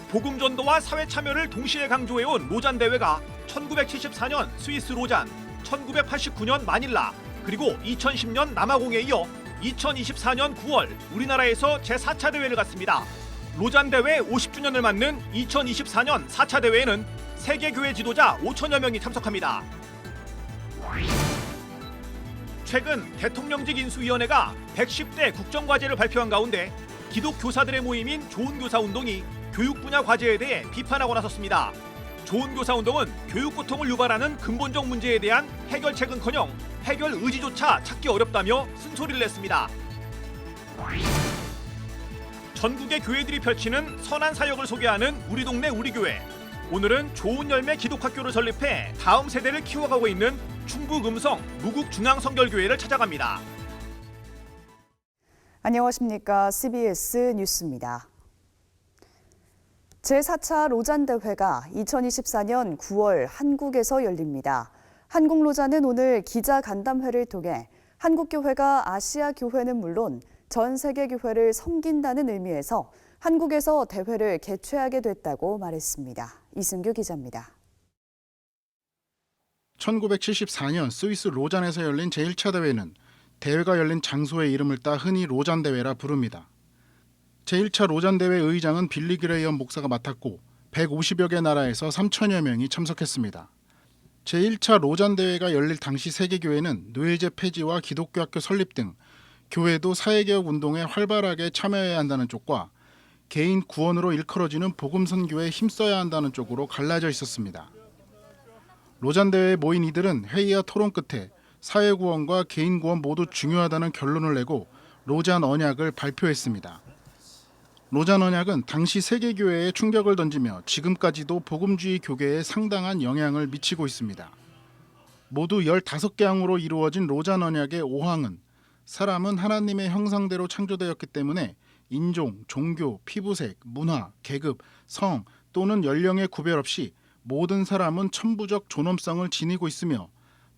복음 전도와 사회 참여를 동시에 강조해온 로잔 대회가 1974년 스위스 로잔, 1989년 마닐라, 그리고 2010년 남아공에 이어 2024년 9월 우리나라에서 제4차 대회를 갖습니다. 로잔 대회 50주년을 맞는 2024년 4차 대회에는 세계 교회 지도자 5천여 명이 참석합니다. 최근 대통령직 인수위원회가 110대 국정과제를 발표한 가운데 기독교사들의 모임인 좋은교사운동이 교육 분야 과제에 대해 비판하고 나섰습니다. 좋은교사운동은 교육고통을 유발하는 근본적 문제에 대한 해결책은커녕 해결 의지조차 찾기 어렵다며 쓴소리를 냈습니다. 전국의 교회들이 펼치는 선한 사역을 소개하는 우리 동네 우리 교회. 오늘은 좋은 열매 기독학교를 설립해 다음 세대를 키워가고 있는 충북 음성 무국중앙성결교회를 찾아갑니다. 안녕하십니까. CBS 뉴스입니다. 제4차 로잔 대회가 2024년 9월 한국에서 열립니다. 한국로잔은 오늘 기자간담회를 통해 한국교회가 아시아 교회는 물론 전 세계 교회를 섬긴다는 의미에서 한국에서 대회를 개최하게 됐다고 말했습니다. 이승규 기자입니다. 1974년 스위스 로잔에서 열린 제1차 대회는 대회가 열린 장소의 이름을 따 흔히 로잔 대회라 부릅니다. 제1차 로잔 대회 의장은 빌리 그레이엄 목사가 맡았고 150여 개 나라에서 3천여 명이 참석했습니다. 제1차 로잔 대회가 열릴 당시 세계교회는 노예제 폐지와 기독교 학교 설립 등 교회도 사회개혁 운동에 활발하게 참여해야 한다는 쪽과 개인 구원으로 일컬어지는 복음 선교에 힘써야 한다는 쪽으로 갈라져 있었습니다. 로잔 대회에 모인 이들은 회의와 토론 끝에 사회 구원과 개인 구원 모두 중요하다는 결론을 내고 로잔 언약을 발표했습니다. 로잔 언약은 당시 세계교회에 충격을 던지며 지금까지도 복음주의 교계에 상당한 영향을 미치고 있습니다. 모두 15개 항으로 이루어진 로잔 언약의 5항은 사람은 하나님의 형상대로 창조되었기 때문에 인종, 종교, 피부색, 문화, 계급, 성 또는 연령의 구별 없이 모든 사람은 천부적 존엄성을 지니고 있으며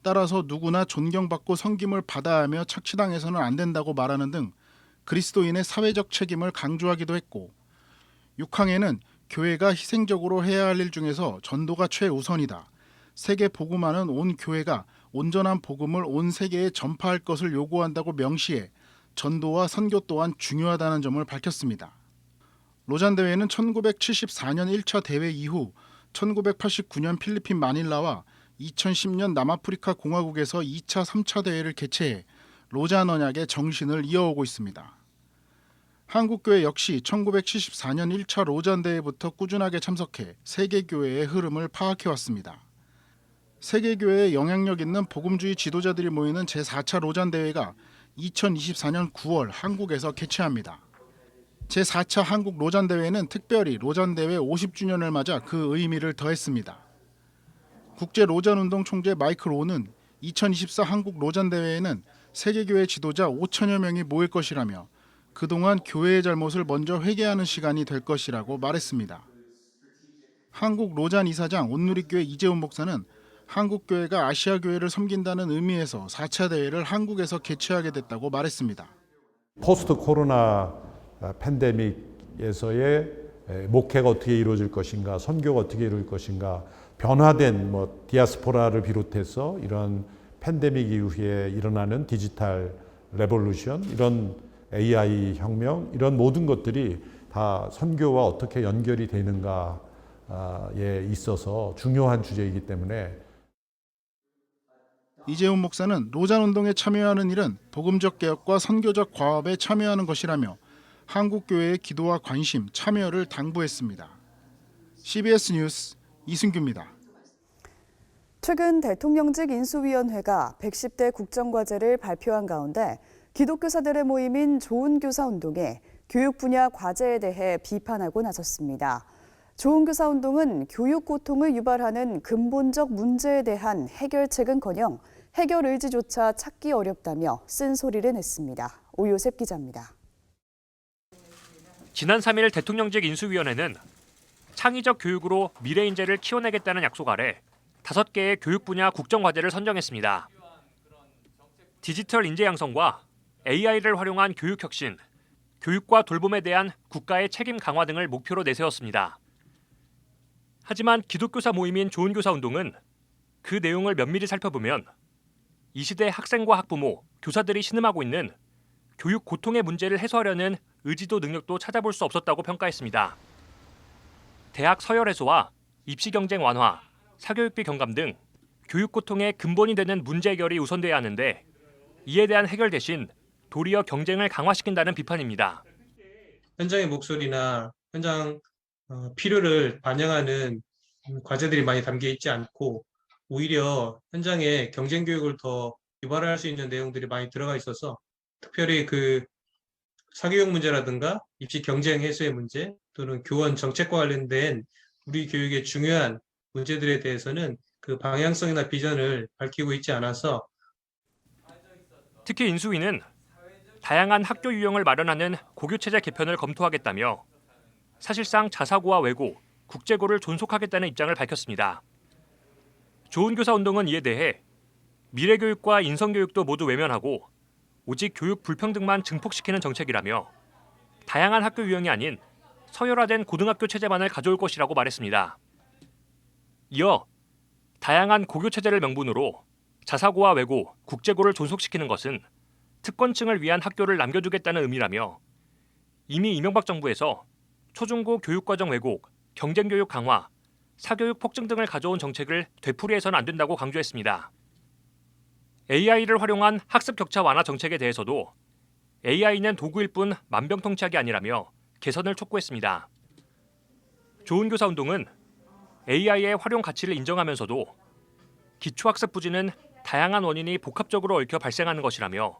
따라서 누구나 존경받고 섬김을 받아야 하며 착취당해서는 안 된다고 말하는 등 그리스도인의 사회적 책임을 강조하기도 했고 6항에는 교회가 희생적으로 해야 할 일 중에서 전도가 최우선이다. 세계 복음화는 온 교회가 온전한 복음을 온 세계에 전파할 것을 요구한다고 명시해 전도와 선교 또한 중요하다는 점을 밝혔습니다. 로잔 대회는 1974년 1차 대회 이후 1989년 필리핀 마닐라와 2010년 남아프리카 공화국에서 2차, 3차 대회를 개최해 로잔 언약의 정신을 이어오고 있습니다. 한국교회 역시 1974년 1차 로잔 대회부터 꾸준하게 참석해 세계교회의 흐름을 파악해왔습니다. 세계교회에 영향력 있는 복음주의 지도자들이 모이는 제4차 로잔 대회가 2024년 9월 한국에서 개최합니다. 제4차 한국 로잔 대회는 특별히 로잔 대회 50주년을 맞아 그 의미를 더했습니다. 국제 로잔 운동 총재 마이클 오는 2024 한국 로잔 대회에는 세계교회 지도자 5천여 명이 모일 것이라며 그동안 교회의 잘못을 먼저 회개하는 시간이 될 것이라고 말했습니다. 한국 로잔 이사장 온누리교회 이재훈 목사는 한국교회가 아시아 교회를 섬긴다는 의미에서 4차 대회를 한국에서 개최하게 됐다고 말했습니다. 포스트 코로나 팬데믹에서의 목회가 어떻게 이루어질 것인가, 선교가 어떻게 이루어질 것인가, 변화된 디아스포라를 비롯해서 이런 팬데믹 이후에 일어나는 디지털 레볼루션, 이런 AI 혁명, 이런 모든 것들이 다 선교와 어떻게 연결이 되는가에 있어서 중요한 주제이기 때문에 이재훈 목사는 로잔 운동에 참여하는 일은 복음적 개혁과 선교적 과업에 참여하는 것이라며 한국교회의 기도와 관심, 참여를 당부했습니다. CBS 뉴스 이승규입니다. 최근 대통령직 인수위원회가 110대 국정과제를 발표한 가운데 기독교사들의 모임인 좋은교사운동에 교육 분야 과제에 대해 비판하고 나섰습니다. 좋은교사운동은 교육 고통을 유발하는 근본적 문제에 대한 해결책은커녕 해결 의지조차 찾기 어렵다며 쓴소리를 냈습니다. 오요셉 기자입니다. 지난 3일 대통령직 인수위원회는 창의적 교육으로 미래 인재를 키워내겠다는 약속 아래 5개의 교육 분야 국정과제를 선정했습니다. 디지털 인재 양성과 AI를 활용한 교육 혁신, 교육과 돌봄에 대한 국가의 책임 강화 등을 목표로 내세웠습니다. 하지만 기독교사 모임인 좋은교사 운동은 그 내용을 면밀히 살펴보면 이 시대 학생과 학부모, 교사들이 신음하고 있는 교육 고통의 문제를 해소하려는 의지도 능력도 찾아볼 수 없었다고 평가했습니다. 대학 서열 해소와 입시 경쟁 완화, 사교육비 경감 등 교육 고통의 근본이 되는 문제 해결이 우선돼야 하는데 이에 대한 해결 대신 도리어 경쟁을 강화시킨다는 비판입니다. 현장의 목소리나 현장 필요를 반영하는 과제들이 많이 담겨 있지 않고 오히려 현장에 경쟁 교육을 더 유발할 수 있는 내용들이 많이 들어가 있어서 특별히 그 사교육 문제라든가 입시 경쟁 해소의 문제 또는 교원 정책과 관련된 우리 교육의 중요한 문제들에 대해서는 그 방향성이나 비전을 밝히고 있지 않아서 특히 인수위는 다양한 학교 유형을 마련하는 고교체제 개편을 검토하겠다며 사실상 자사고와 외고, 국제고를 존속하겠다는 입장을 밝혔습니다. 좋은교사 운동은 이에 대해 미래교육과 인성교육도 모두 외면하고 오직 교육 불평등만 증폭시키는 정책이라며 다양한 학교 유형이 아닌 서열화된 고등학교 체제만을 가져올 것이라고 말했습니다. 이어 다양한 고교체제를 명분으로 자사고와 외고, 국제고를 존속시키는 것은 특권층을 위한 학교를 남겨두겠다는 의미라며 이미 이명박 정부에서 초중고 교육과정 왜곡, 경쟁교육 강화, 사교육 폭증 등을 가져온 정책을 되풀이해서는 안 된다고 강조했습니다. AI를 활용한 학습 격차 완화 정책에 대해서도 AI는 도구일 뿐 만병통치약이 아니라며 개선을 촉구했습니다. 좋은교사 운동은 AI의 활용 가치를 인정하면서도 기초학습 부진은 다양한 원인이 복합적으로 얽혀 발생하는 것이라며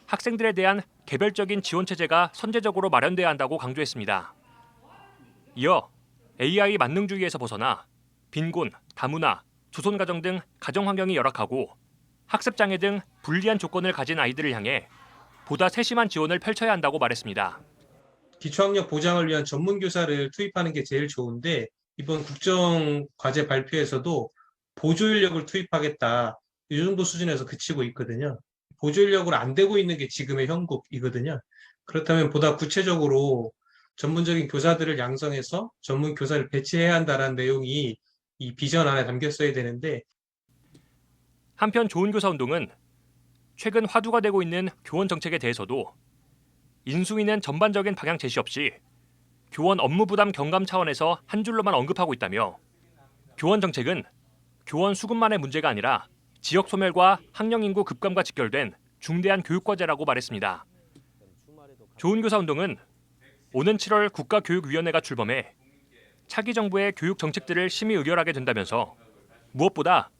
학생들에 대한 개별적인 지원 체제가 선제적으로 마련돼야 한다고 강조했습니다. 이어 AI 만능주의에서 벗어나 빈곤, 다문화, 조선가정 등 가정 환경이 열악하고 학습장애 등 불리한 조건을 가진 아이들을 향해 보다 세심한 지원을 펼쳐야 한다고 말했습니다. 기초학력 보장을 위한 전문교사를 투입하는 게 제일 좋은데 이번 국정과제 발표에서도 보조인력을 투입하겠다. 이 정도 수준에서 그치고 있거든요. 보조인력으로 안 되고 있는 게 지금의 형국이거든요. 그렇다면 보다 구체적으로 전문적인 교사들을 양성해서 전문 교사를 배치해야 한다는 내용이 이 비전 안에 담겼어야 되는데 한편 좋은교사 운동은 최근 화두가 되고 있는 교원 정책에 대해서도 인수위는 전반적인 방향 제시 없이 교원 업무 부담 경감 차원에서 한 줄로만 언급하고 있다며 교원 정책은 교원 수급만의 문제가 아니라 지역 소멸과 학령 인구 급감과 직결된 중대한 교육 과제라고 말했습니다. 좋은교사 운동은 오는 7월 국가교육위원회가 출범해 차기 정부의 교육 정책들을 심의 의결하게 된다면서 무엇보다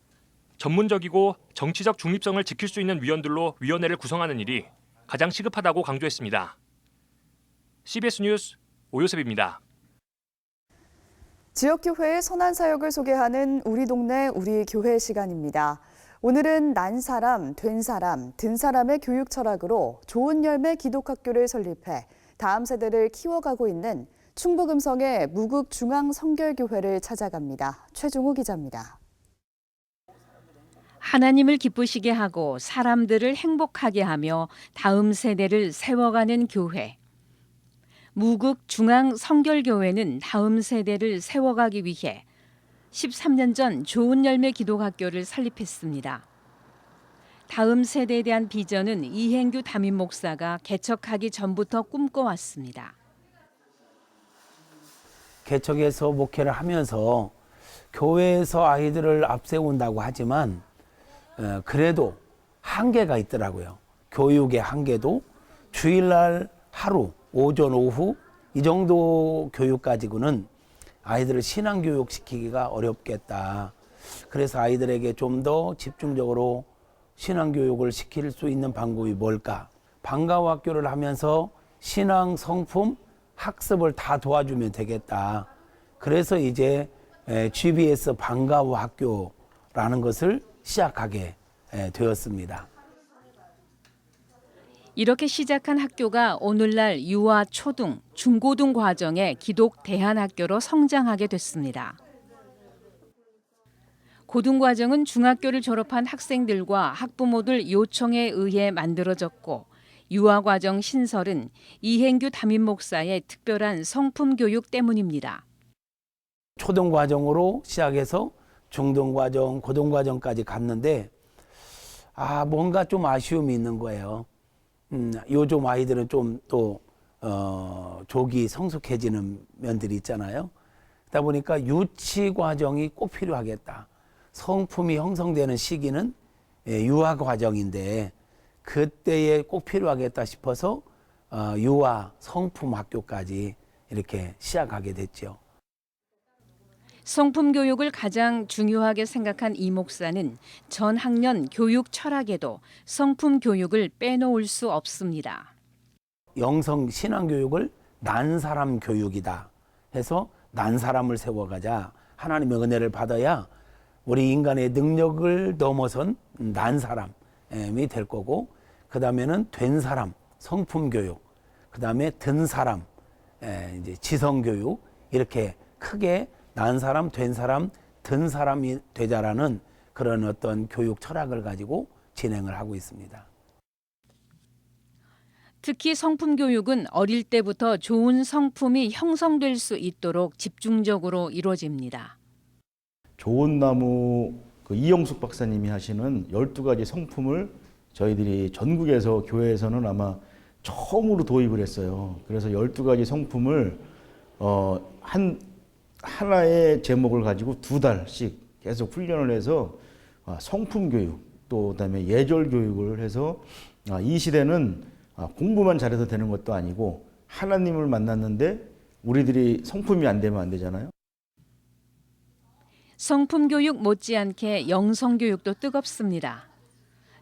전문적이고 정치적 중립성을 지킬 수 있는 위원들로 위원회를 구성하는 일이 가장 시급하다고 강조했습니다. CBS 뉴스 오요셉입니다. 지역교회의 선한 사역을 소개하는 우리 동네 우리 교회 시간입니다. 오늘은 난 사람, 된 사람, 든 사람의 교육 철학으로 좋은 열매 기독학교를 설립해 다음 세대를 키워가고 있는 충북음성의 무국중앙성결교회를 찾아갑니다. 최중호 기자입니다. 하나님을 기쁘시게 하고 사람들을 행복하게 하며 다음 세대를 세워가는 교회. 무국중앙성결교회는 다음 세대를 세워가기 위해 13년 전 좋은 열매 기독학교를 설립했습니다. 다음 세대에 대한 비전은 이행규 담임 목사가 개척하기 전부터 꿈꿔왔습니다. 개척해서 목회를 하면서 교회에서 아이들을 앞세운다고 하지만 그래도 한계가 있더라고요. 교육의 한계도 주일날 하루, 오전, 오후 이 정도 교육 가지고는 아이들을 신앙교육 시키기가 어렵겠다. 그래서 아이들에게 좀 더 집중적으로 신앙교육을 시킬 수 있는 방법이 뭘까? 방과후 학교를 하면서 신앙, 성품, 학습을 다 도와주면 되겠다. 그래서 이제 GBS 방과후 학교라는 것을 시작하게 되었습니다. 이렇게 시작한 학교가 오늘날 유아, 초등, 중고등 과정의 기독 대안학교로 성장하게 됐습니다. 고등과정은 중학교를 졸업한 학생들과 학부모들 요청에 의해 만들어졌고 유아과정 신설은 이행규 담임 목사의 특별한 성품 교육 때문입니다. 초등과정으로 시작해서 중등과정, 고등과정까지 갔는데 뭔가 좀 아쉬움이 있는 거예요. 요즘 아이들은 좀 또 족이 성숙해지는 면들이 있잖아요. 그러다 보니까 유치 과정이 꼭 필요하겠다. 성품이 형성되는 시기는 유아 과정인데 그때에 꼭 필요하겠다 싶어서 유아 성품 학교까지 이렇게 시작하게 됐죠. 성품 교육을 가장 중요하게 생각한 이 목사는 전 학년 교육 철학에도 성품 교육을 빼놓을 수 없습니다. 영성 신앙 교육을 난 사람 교육이다 해서 난 사람을 세워가자. 하나님의 은혜를 받아야 우리 인간의 능력을 넘어선 난 사람이 될 거고, 그 다음에는 된 사람 성품 교육, 그 다음에 든 사람 이제 지성 교육, 이렇게 크게 난 사람, 된 사람, 든 사람이 되자라는 그런 어떤 교육 철학을 가지고 진행을 하고 있습니다. 특히 성품 교육은 어릴 때부터 좋은 성품이 형성될 수 있도록 집중적으로 이루어집니다. 좋은 나무 이영숙 박사님이 하시는 12가지 성품을 저희들이 전국에서 교회에서는 아마 처음으로 도입을 했어요. 그래서 12가지 성품을 하나의 제목을 가지고 2달씩 계속 훈련을 해서 성품 교육, 또 그다음에 예절 교육을 해서 이 시대는 공부만 잘해서 되는 것도 아니고 하나님을 만났는데 우리들이 성품이 안 되면 안 되잖아요. 성품 교육 못지않게 영성 교육도 뜨겁습니다.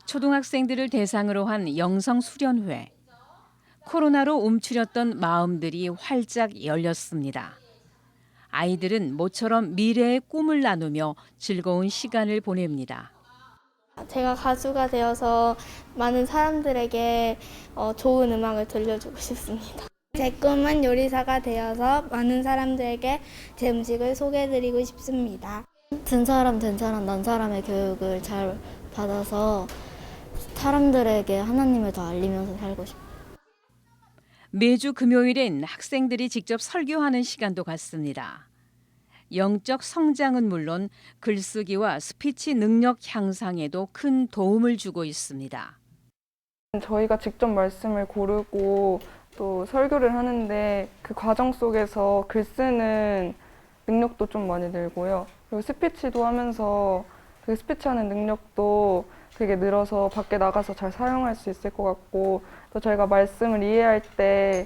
초등학생들을 대상으로 한 영성 수련회. 코로나로 움츠렸던 마음들이 활짝 열렸습니다. 아이들은 모처럼 미래의 꿈을 나누며 즐거운 시간을 보냅니다. 제가 가수가 되어서 많은 사람들에게 좋은 음악을 들려주고 싶습니다. 제 꿈은 요리사가 되어서 많은 사람들에게 제 음식을 소개해드리고 싶습니다. 든 사람, 난 사람의 교육을 잘 받아서 사람들에게 하나님을 더 알리면서 살고 싶어요. 매주 금요일엔 학생들이 직접 설교하는 시간도 갖습니다. 영적 성장은 물론 글쓰기와 스피치 능력 향상에도 큰 도움을 주고 있습니다. 저희가 직접 말씀을 고르고 또 설교를 하는데 그 과정 속에서 글 쓰는 능력도 좀 많이 늘고요. 그리고 스피치도 하면서 그 스피치하는 능력도 되게 늘어서 밖에 나가서 잘 사용할 수 있을 것 같고, 또 저희가 말씀을 이해할 때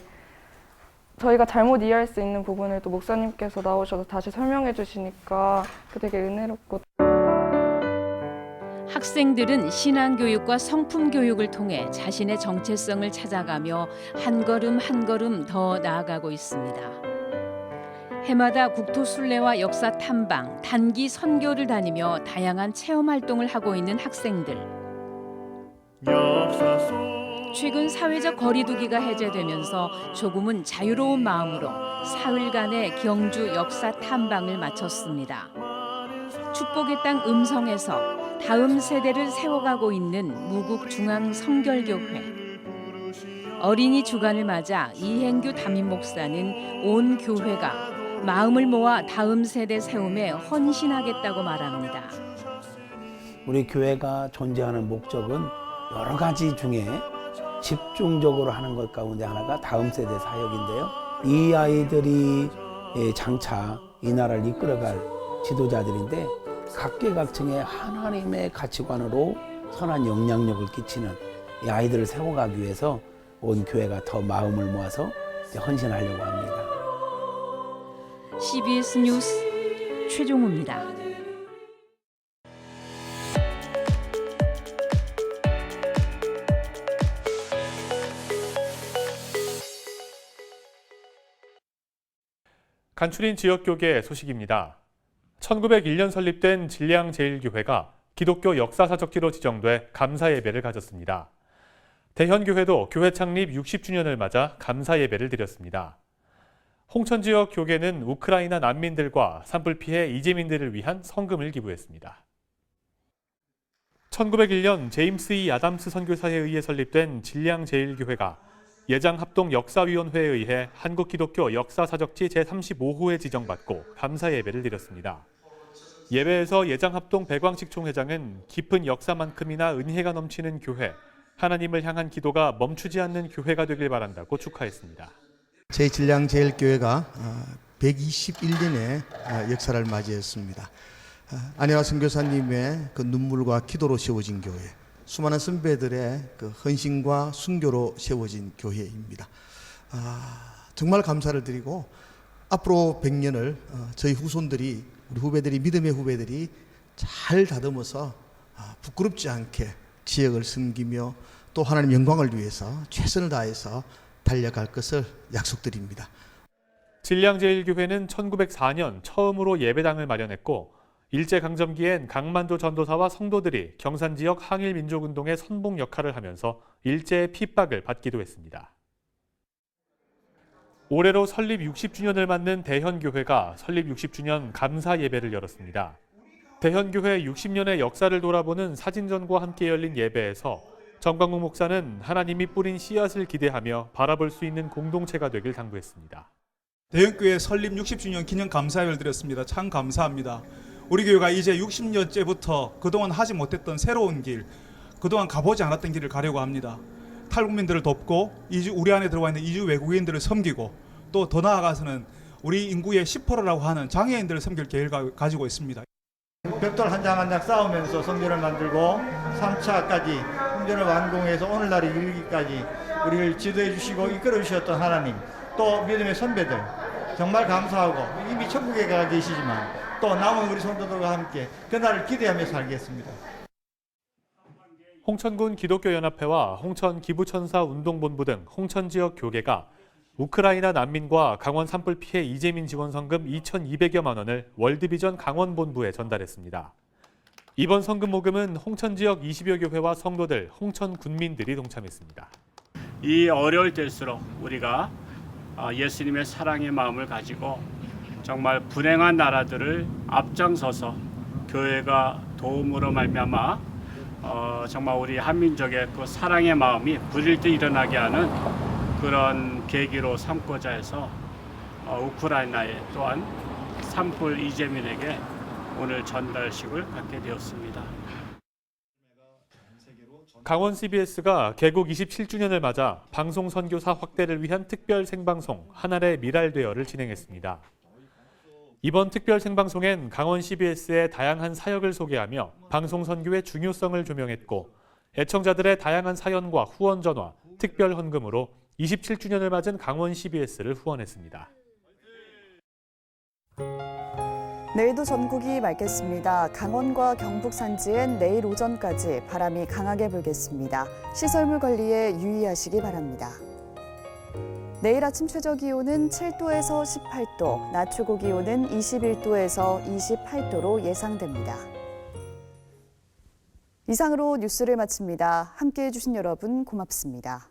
저희가 잘못 이해할 수 있는 부분을 또 목사님께서 나오셔서 다시 설명해 주시니까 되게 은혜롭고. 학생들은 신앙교육과 성품교육을 통해 자신의 정체성을 찾아가며 한 걸음 한 걸음 더 나아가고 있습니다. 해마다 국토순례와 역사 탐방, 단기 선교를 다니며 다양한 체험활동을 하고 있는 학생들. 최근 사회적 거리두기가 해제되면서 조금은 자유로운 마음으로 사흘간의 경주 역사 탐방을 마쳤습니다. 축복의 땅 음성에서 다음 세대를 세워가고 있는 무국중앙성결교회. 어린이 주간을 맞아 이행규 담임 목사는 온 교회가 마음을 모아 다음 세대 세움에 헌신하겠다고 말합니다. 우리 교회가 존재하는 목적은 여러 가지 중에 집중적으로 하는 것 가운데 하나가 다음 세대 사역인데요. 이 아이들이 장차 이 나라를 이끌어갈 지도자들인데 각계각층의 하나님의 가치관으로 선한 영향력을 끼치는 이 아이들을 세워가기 위해서 온 교회가 더 마음을 모아서 헌신하려고 합니다. CBS 뉴스 최종우입니다. 간추린 지역교계 소식입니다. 1901년 설립된 진량제일교회가 기독교 역사사적지로 지정돼 감사예배를 가졌습니다. 대현교회도 교회 창립 60주년을 맞아 감사예배를 드렸습니다. 홍천 지역 교계는 우크라이나 난민들과 산불 피해 이재민들을 위한 성금을 기부했습니다. 1901년 제임스 E. 아담스 선교사에 의해 설립된 진량제일교회가 예장합동 역사위원회에 의해 한국기독교 역사사적지 제35호에 지정받고 감사 예배를 드렸습니다. 예배에서 예장합동 백왕식 총회장은 깊은 역사만큼이나 은혜가 넘치는 교회, 하나님을 향한 기도가 멈추지 않는 교회가 되길 바란다고 축하했습니다. 제1량 제1교회가 121년의 역사를 맞이했습니다. 안혜화 선교사님의 그 눈물과 기도로 세워진 교회, 수많은 선배들의 그 헌신과 순교로 세워진 교회입니다. 정말 감사를 드리고 앞으로 100년을 저희 후손들이, 우리 후배들이, 믿음의 후배들이 잘 다듬어서 부끄럽지 않게 지역을 섬기며 또 하나님 영광을 위해서 최선을 다해서 달려갈 것을 약속드립니다. 진량제일교회는 1904년 처음으로 예배당을 마련했고 일제강점기엔 강만조 전도사와 성도들이 경산 지역 항일민족운동의 선봉 역할을 하면서 일제의 핍박을 받기도 했습니다. 올해로 설립 60주년을 맞는 대현교회가 설립 60주년 감사 예배를 열었습니다. 대현교회 60년의 역사를 돌아보는 사진전과 함께 열린 예배에서 정광국 목사는 하나님이 뿌린 씨앗을 기대하며 바라볼 수 있는 공동체가 되길 당부했습니다. 대현교회 설립 60주년 기념 감사회를 드렸습니다. 참 감사합니다. 우리 교회가 이제 60년째부터 그동안 하지 못했던 새로운 길, 그동안 가보지 않았던 길을 가려고 합니다. 탈북민들을 돕고 우리 안에 들어와 있는 이주 외국인들을 섬기고 또 더 나아가서는 우리 인구의 10%라고 하는 장애인들을 섬길 계획을 가지고 있습니다. 벽돌 한 장 한 장 쌓으면서 성전을 만들고 3차까지 성전을 완공해서 오늘날에 이르기까지 우리를 지도해 주시고 이끌어 주셨던 하나님, 또 믿음의 선배들 정말 감사하고 이미 천국에 가 계시지만 또 남은 우리 성도들과 함께 그날을 기대하며 살겠습니다. 홍천군 기독교연합회와 홍천기부천사 운동본부 등 홍천지역 교계가 우크라이나 난민과 강원 산불 피해 이재민 지원 성금 2,200여만 원을 월드비전 강원본부에 전달했습니다. 이번 성금 모금은 홍천 지역 20여 교회와 성도들, 홍천 군민들이 동참했습니다. 이 어려울 때일수록 우리가 예수님의 사랑의 마음을 가지고 정말 불행한 나라들을 앞장서서 교회가 도움으로 말미암아 정말 우리 한민족의 그 사랑의 마음이 불일 때 일어나게 하는 그런 계기로 삼고자 해서 우크라이나에 또한 산불 이재민에게 오늘 전달식을 갖게 되었습니다. 강원 CBS가 개국 27주년을 맞아 방송 선교사 확대를 위한 특별 생방송 하늘의 미랄되어를 진행했습니다. 이번 특별 생방송엔 강원 CBS의 다양한 사역을 소개하며 방송 선교의 중요성을 조명했고 애청자들의 다양한 사연과 후원 전화, 특별 헌금으로 27주년을 맞은 강원 CBS를 후원했습니다. 내일도 전국이 맑겠습니다. 강원과 경북 산지엔 내일 오전까지 바람이 강하게 불겠습니다. 시설물 관리에 유의하시기 바랍니다. 내일 아침 최저 기온은 7도에서 18도, 낮 최고 기온은 21도에서 28도로 예상됩니다. 이상으로 뉴스를 마칩니다. 함께해 주신 여러분 고맙습니다.